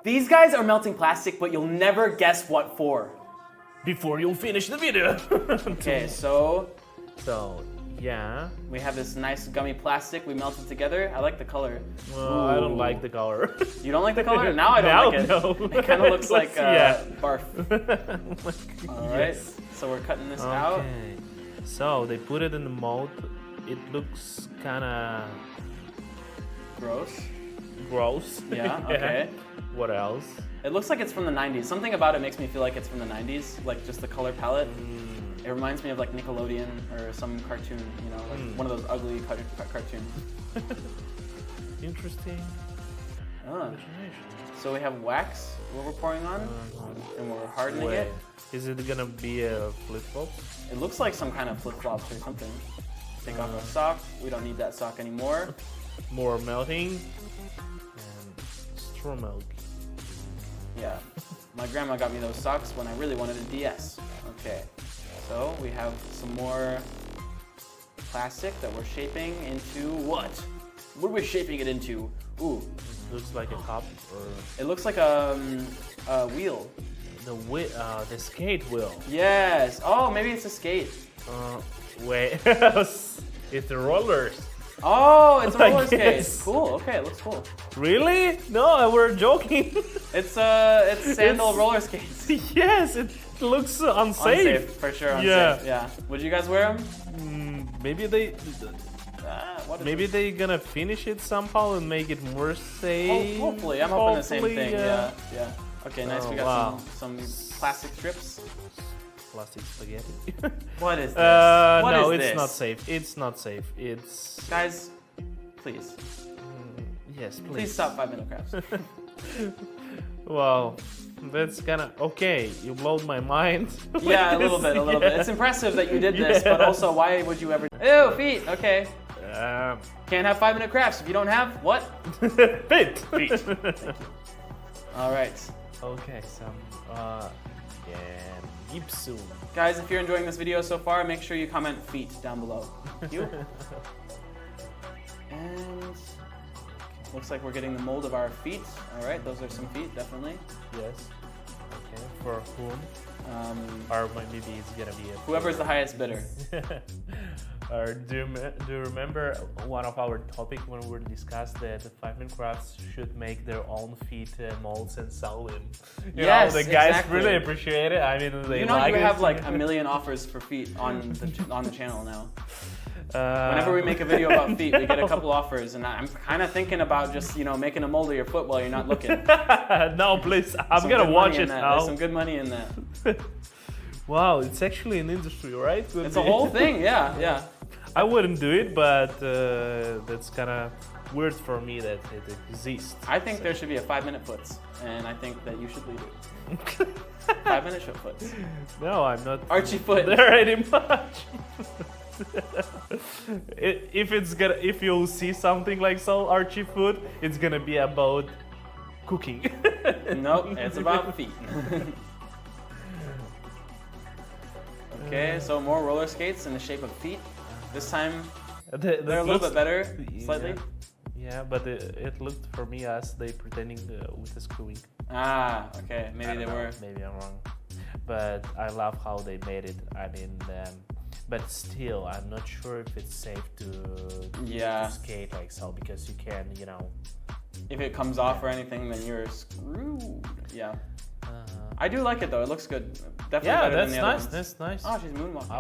These guys are melting plastic, but you'll never guess what for. Before you finish the video. Okay, so yeah. we have this nice gummy plastic we melted together. I like the color. I don't like the color. You don't like the color? Now I don't like it. No. It kind of looks like barf. Oh All right, so we're cutting this out. Okay. So they put it in the mold. It looks kind of Gross. gross. Yeah, okay. What else? It looks like it's from the 90s. Something about it makes me feel like it's from the 90s, like just the color palette. It reminds me of like Nickelodeon or some cartoon, you know, like one of those ugly cartoons. Interesting. Ah. So we have wax, what we're pouring on, and we're hardening it. Is it gonna be a flip-flop? It looks like some kind of flip-flops or something. Take off our sock. We don't need that sock anymore. More melting. And straw milk. Yeah. My grandma got me those socks when I really wanted a DS. Okay. So we have some more plastic that we're shaping into what? What are we shaping it into? Ooh. It looks like a cup or... It looks like a wheel. The skate wheel. Yes. Oh, maybe it's a skate. Wait. It's the rollers. Oh, it's a roller skate. Yes. Cool. Okay, it looks cool. Really? No, we're joking. It's sandal roller skates. Yes, it looks unsafe. Unsafe, for sure. Unsafe. Yeah. Would you guys wear them? Maybe they. Maybe they're gonna finish it somehow and make it more safe. Hopefully, I'm hoping the same thing. Yeah. Yeah. Okay, nice. We got some plastic strips. Plastic spaghetti. What is this? No, it's not safe. It's not safe. It's. Guys, please. Yes, please. Please stop 5-minute crafts. Wow, that's kind of okay. You blowed my mind. Yeah, a little bit. It's impressive that you did this, but also, why would you ever? Ew, feet. Okay. Can't have 5-minute crafts if you don't have what? Feet. Feet. Thank you. All right. Okay, some gypsum. Guys, if you're enjoying this video so far, make sure you comment feet down below. Thank you. And looks like we're getting the mold of our feet. All right, those are some feet, definitely. Yes. Okay. For whom? Or maybe it's gonna be whoever's the highest bidder. Or do you remember one of our topic when we discussed that the 5-minute crafts should make their own feet molds and sell them? You know, the guys really appreciate it. I mean, they like it. You have like 1 million offers for feet on the channel now. Whenever we make a video about feet, we get a couple offers, and I'm kind of thinking about just making a mold of your foot while you're not looking. No, please, I'm gonna watch it now. There's some good money in that. Wow, it's actually an industry, right? It's a whole thing, yeah. I wouldn't do it, but that's kind of weird for me that it exists. I think there should be a 5-minute foots, and I think that you should lead it. 5-minute short foots. No, I'm not. Archie foot. There any much. If you'll see something like so Archie food, it's gonna be about cooking. Nope, it's about feet. Okay, so more roller skates in the shape of feet. This time they're a little bit better, slightly. Yeah, but it looked for me as they pretending with the screwing. Ah, okay, maybe they were. Maybe I'm wrong, but I love how they made it. I mean, but still, I'm not sure if it's safe to skate like so, because you can, if it comes off or anything, then you're screwed. Yeah. I do like it though. It looks good. Definitely better than the other ones. That's nice. Oh, she's moonwalking.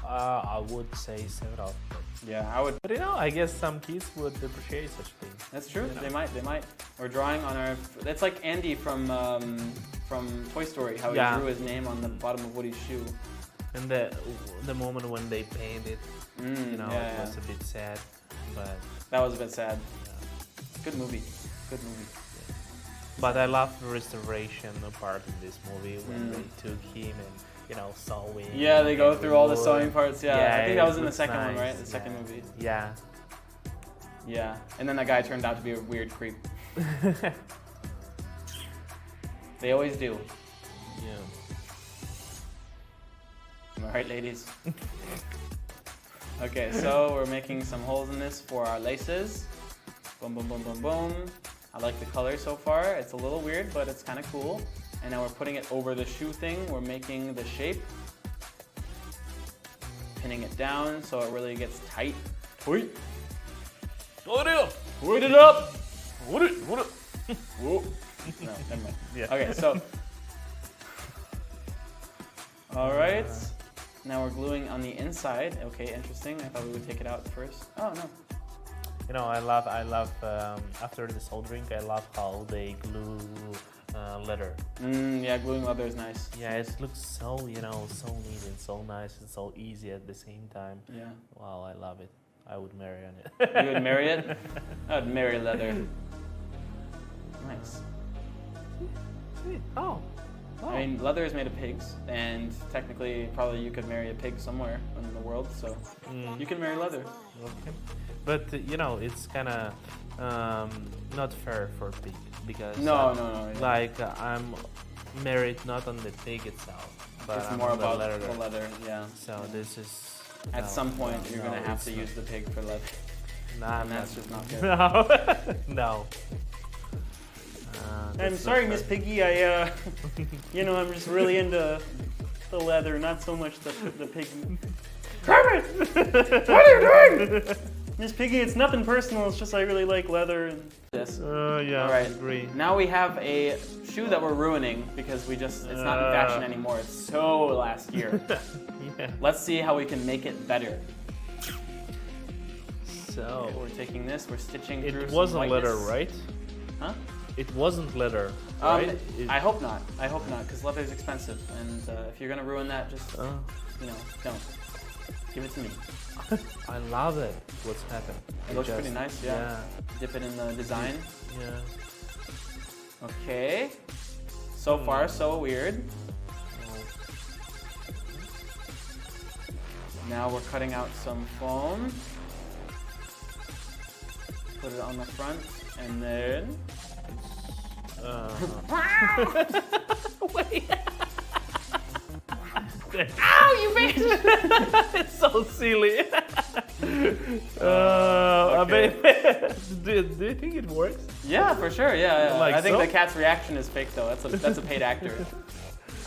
I would say 7 out of 10. Yeah, I would. But I guess some kids would appreciate such things. That's true. They might. We're drawing on our. That's like Andy from Toy Story. How he drew his name on the bottom of Woody's shoe. And the moment when they painted, it was a bit sad. But that was a bit sad. Yeah. Good movie. Good movie. But I love the restoration part in this movie when they took him and sewing. Yeah, they go through all the sewing parts. Yeah, I think that was in the second one, right? The second movie. Yeah. Yeah, and then that guy turned out to be a weird creep. They always do. Yeah. Am I right, ladies? Okay, so we're making some holes in this for our laces. Boom, boom, boom, boom, boom. I like the color so far. It's a little weird, but it's kind of cool. And now we're putting it over the shoe thing. We're making the shape. Pinning it down so it really gets tight. Tight. Hold it up. Put it up. Hold it. Whoa. No, never mind. Yeah. Okay, so. All right. Now we're gluing on the inside. Okay, interesting. I thought we would take it out first. Oh, no. You know, I love after the soldering, I love how they glue leather. Yeah, gluing leather is nice. Yeah, it looks so, you know, so neat and so nice and so easy at the same time. Yeah. Wow, I love it. I would marry on it. You would marry it? I would marry leather. Nice. Oh. I mean, leather is made of pigs, and technically, probably you could marry a pig somewhere in the world, so you can marry leather. Okay. But, you know, it's kind of not fair for pig because No. like I'm married not on the pig itself, but It's I'm more on about the the leather, yeah. So this is At some point, you're going to have to use the pig for leather. Nah, And that's just not good. No. No. I'm sorry, Miss Piggy. You know, I'm just really into the leather, not so much the piggy. Kermit! What are you doing? Miss Piggy, it's nothing personal. It's just I really like leather and. This. Yeah, All right. I agree. Now we have a shoe that we're ruining because it's not in fashion anymore. It's so last year. Yeah. Let's see how we can make it better. So Okay, we're taking this, we're stitching through it some wasn't leather, whiteness. right? Huh? It wasn't leather, right? I hope not. I hope not, because leather is expensive, and if you're gonna ruin that, just Oh. don't. Give it to me. I love it. What's happened? It looks pretty nice, yeah. Dip it in the design. Yeah. Okay. So far, so weird. Now we're cutting out some foam. Put it on the front, and then. Wait. Ow, you made it! It's so silly. Okay. Do you think it works? Yeah, for sure. Yeah. Like I think so? the cat's reaction is fake, though. That's a paid actor.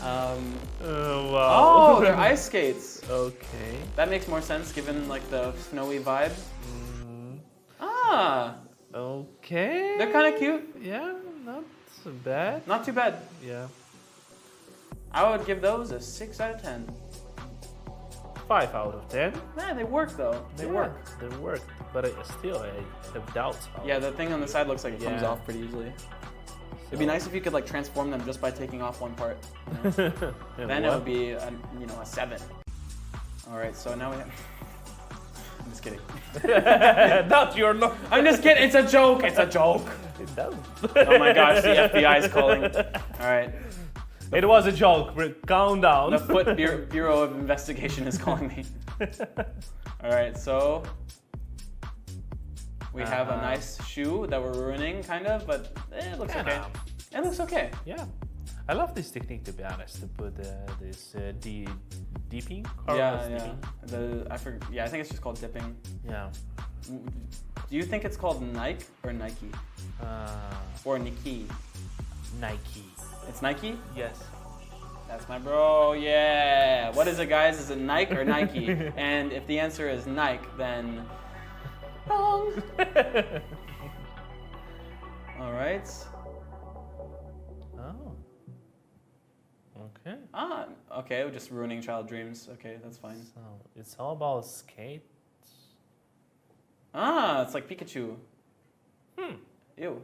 Wow. Oh, they're ice skates. Okay. That makes more sense given like the snowy vibe. Ah, Okay. they're kind of cute. Yeah, not so bad. Not too bad. Yeah. I would give those a 6 out of 10. 5 out of 10. Nah, they work though. They work. They work. But still, I have doubts. Yeah, the thing on the side looks like it comes Yeah. off pretty easily. It'd be nice if you could like transform them just by taking off one part. Then it would be a 7. All right, so now we have. I'm just kidding. Not your no. I'm just kidding. It's a joke. It's a joke. It does. Oh my gosh, the FBI is calling. All right, It was a joke. Calm down. the Foot Bureau of Investigation is calling me. All right, so we have a nice shoe that we're ruining, kind of, but it looks okay. It looks okay. Yeah. I love this technique, to be honest, to put this dipping. Yeah. I forget. Yeah, I think it's just called dipping. Yeah. Do you think it's called Nike or Nike or Nike? Nike. It's Nike. Yes. That's my bro. Yeah. What is it, guys? Is it Nike or Nike? And if the answer is Nike, then wrong. All right. Oh. Okay. Okay. We're just ruining child dreams. Okay, that's fine. So it's all about skates. It's like Pikachu. Ew.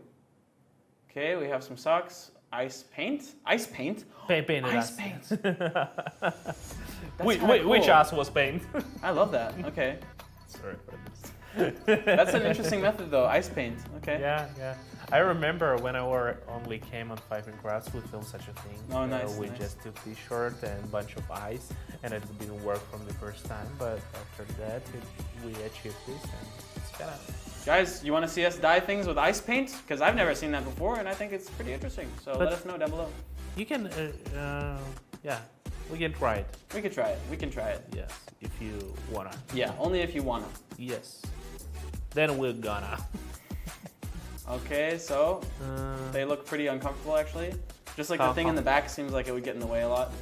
Okay, we have some socks. Ice paint? Ice paint? Paint. Ice paint. Which cool. ass was paint? I love that. Okay. Sorry for this. That's an interesting method though, ice paint. Okay. Yeah. I remember when I only came on 5 and Crafts, we filmed such a thing. Oh, nice. We just took t-shirt and a bunch of ice, and it didn't work from the first time, but after that, we achieved this, and it's kind of... Guys, you want to see us dye things with ice paint? Because I've never seen that before, and I think it's pretty interesting. So let us know down below. You can, we can try it. We can try it. We can try it. Yes, if you wanna. Yeah, only if you wanna. Yes. Then we're gonna. Okay, so they look pretty uncomfortable actually. Just like the thing in the back seems like it would get in the way a lot.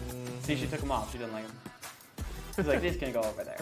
See, she took them off. She didn't like them. She's like, these can go over there.